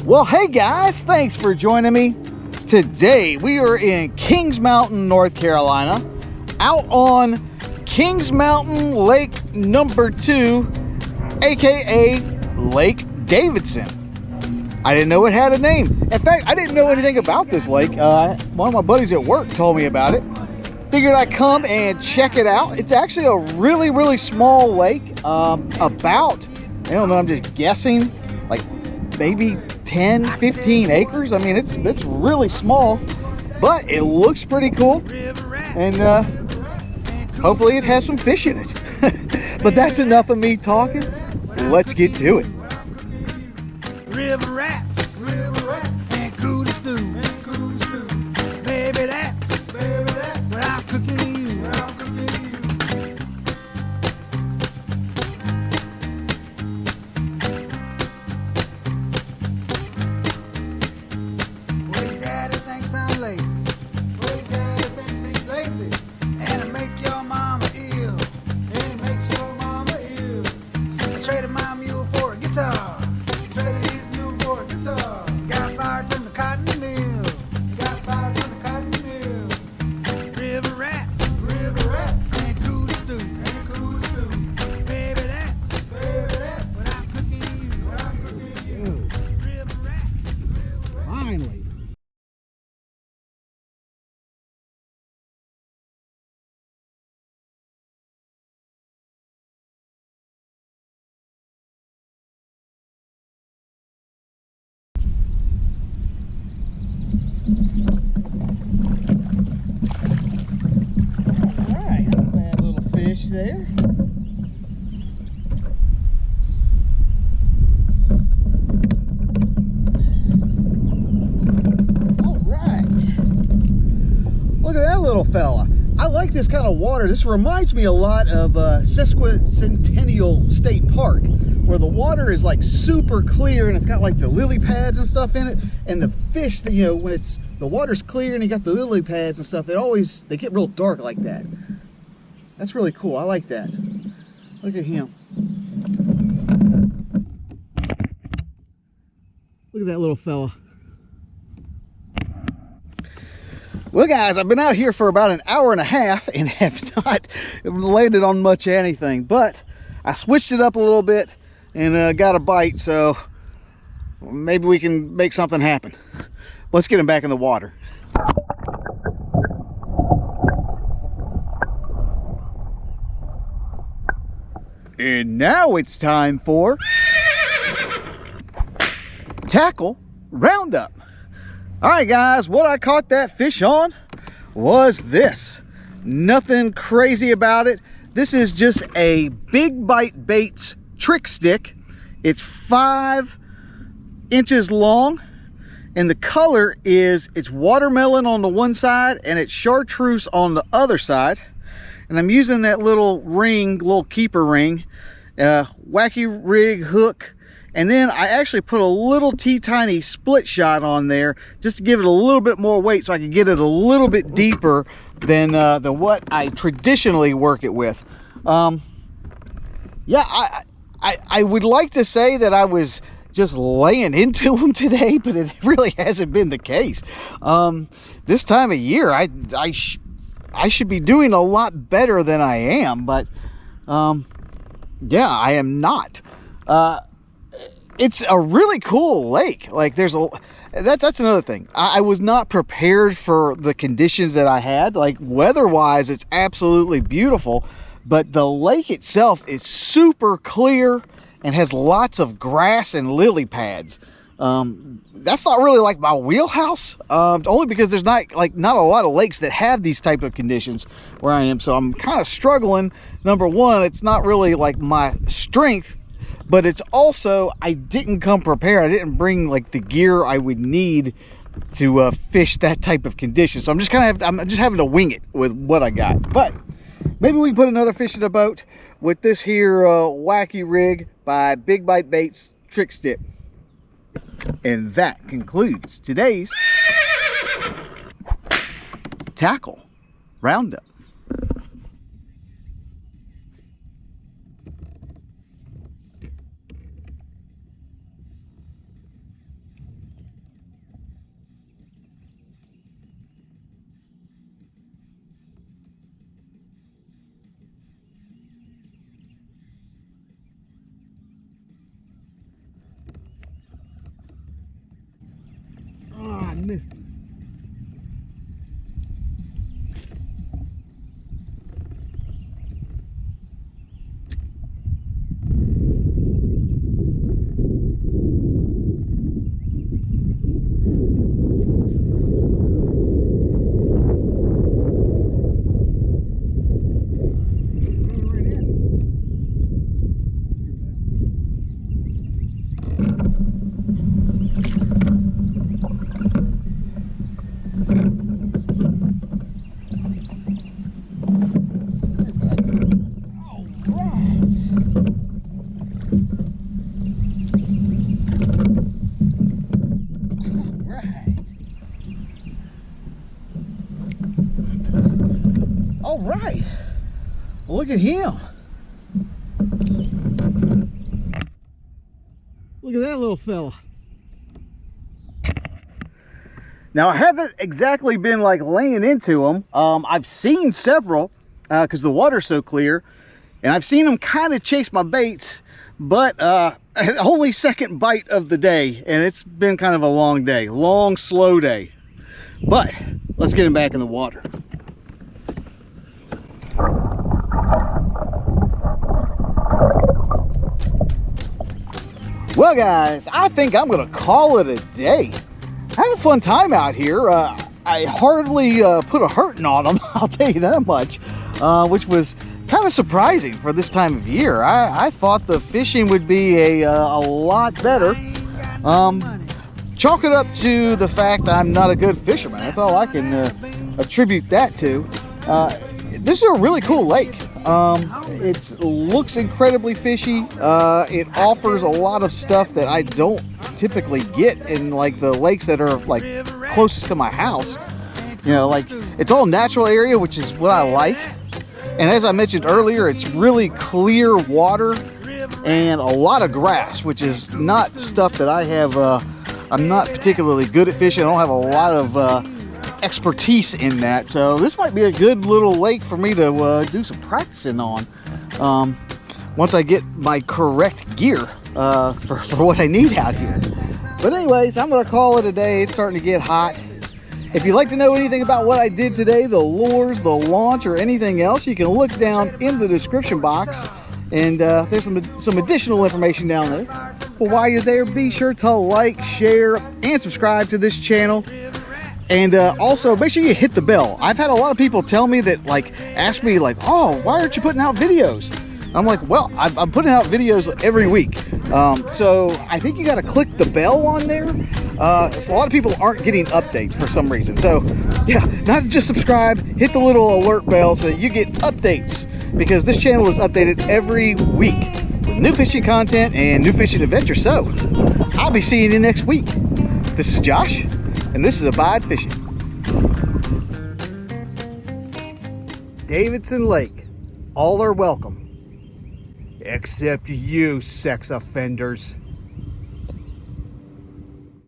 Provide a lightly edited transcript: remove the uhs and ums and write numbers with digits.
Well, hey guys, thanks for joining me. Today we are in Kings Mountain, North Carolina, out on Kings Mountain Lake number 2, aka Lake Davidson. I didn't know it had a name. In fact, I didn't know anything about this lake. One of my buddies at work told me about it. Figured I'd come and check it out. It's actually a really, really small lake. About, I don't know, I'm just guessing, like maybe 10, 15 acres. I mean, it's really small, but it looks pretty cool. And hopefully it has some fish in it. But that's enough of me talking. Let's get to it. River rats, and cootie stew, baby that's what I'm cooking you. Well, your daddy thinks I'm lazy. Well, your daddy thinks he's lazy. And it make your mama ill. And it makes your mama ill. Since I traded my mule for a guitar. Got fired from the cotton mill. Got fired from the cotton mill. River rats, and cootie stew, baby that's what I'm cooking you. River rats. Finally. Alright, bad little fish there. Alright. Look at that little fella. I like this kind of water. This reminds me a lot of Sesquicentennial State Park, where the water is like super clear and it's got like the lily pads and stuff in it, and the fish that, you know, when it's the water's clear and you got the lily pads and stuff, they get real dark like that. That's really cool. I like that. Look at him. Look at that little fella. Well guys, I've been out here for about an hour and a half and have not landed on much anything, but I switched it up a little bit and got a bite, so maybe we can make something happen. Let's get him back in the water. And now it's time for tackle roundup. All right guys, what I caught that fish on was this. Nothing crazy about it. This is just a Big Bite Baits trick stick. It's 5 inches long, and the color is, it's watermelon on the one side and it's chartreuse on the other side. And I'm using that little ring, little keeper ring, Wacky rig hook. And then I actually put a little tiny split shot on there just to give it a little bit more weight so I can get it a little bit deeper than what I traditionally work it with. Yeah, I would like to say that I was just laying into them today, but it really hasn't been the case. This time of year, I should be doing a lot better than I am, but yeah, I am not. It's a really cool lake. Like that's another thing. I was not prepared for the conditions that I had. Like weather-wise, it's absolutely beautiful, but the lake itself is super clear and has lots of grass and lily pads. That's not really like my wheelhouse, only because there's not a lot of lakes that have these type of conditions where I am. So I'm kind of struggling. Number one, it's not really like my strength, but it's also, I didn't come prepared. I didn't bring like the gear I would need to fish that type of condition. So I'm just having to wing it with what I got. But maybe we can put another fish in the boat with this here Wacky rig by Big Bite Baits trick stick. And that concludes today's tackle roundup. missed it. All right. Well, look at him. Look at that little fella. Now, I haven't exactly been like laying into them. I've seen several because the water's so clear, and I've seen them kind of chase my baits, but only second bite of the day, and it's been kind of a long day, long, slow day. But let's get him back in the water. Well, guys, I think I'm gonna call it a day. I had a fun time out here. I hardly put a hurting on them, I'll tell you that much, which was kind of surprising for this time of year. I thought the fishing would be a lot better. Chalk it up to the fact that I'm not a good fisherman. That's all I can attribute that to. This is a really cool lake. It looks incredibly fishy. It offers a lot of stuff that I don't typically get in like the lakes that are like closest to my house. You know, like it's all natural area, which is what I like. And as I mentioned earlier, it's really clear water and a lot of grass, which is not stuff that I have. I'm not particularly good at fishing. I don't have a lot of expertise in that, so this might be a good little lake for me to do some practicing on once I get my correct gear for what I need out here. But anyways, I'm gonna call it a day. It's starting to get hot. If you'd like to know anything about what I did today, the lures, the launch, or anything else, you can look down in the description box, and there's some additional information down there. But while you're there, be sure to like, share, and subscribe to this channel. And also make sure you hit the bell. I've had a lot of people tell me that, like, ask me like, oh, why aren't you putting out videos? I'm like, well, I'm putting out videos every week. So I think you got to click the bell on there. So a lot of people aren't getting updates for some reason. So yeah, not just subscribe, hit the little alert bell so that you get updates, because this channel is updated every week with new fishing content and new fishing adventures. So I'll be seeing you next week. This is Josh, and this is Abide Fishing. Davidson Lake, all are welcome, except you sex offenders.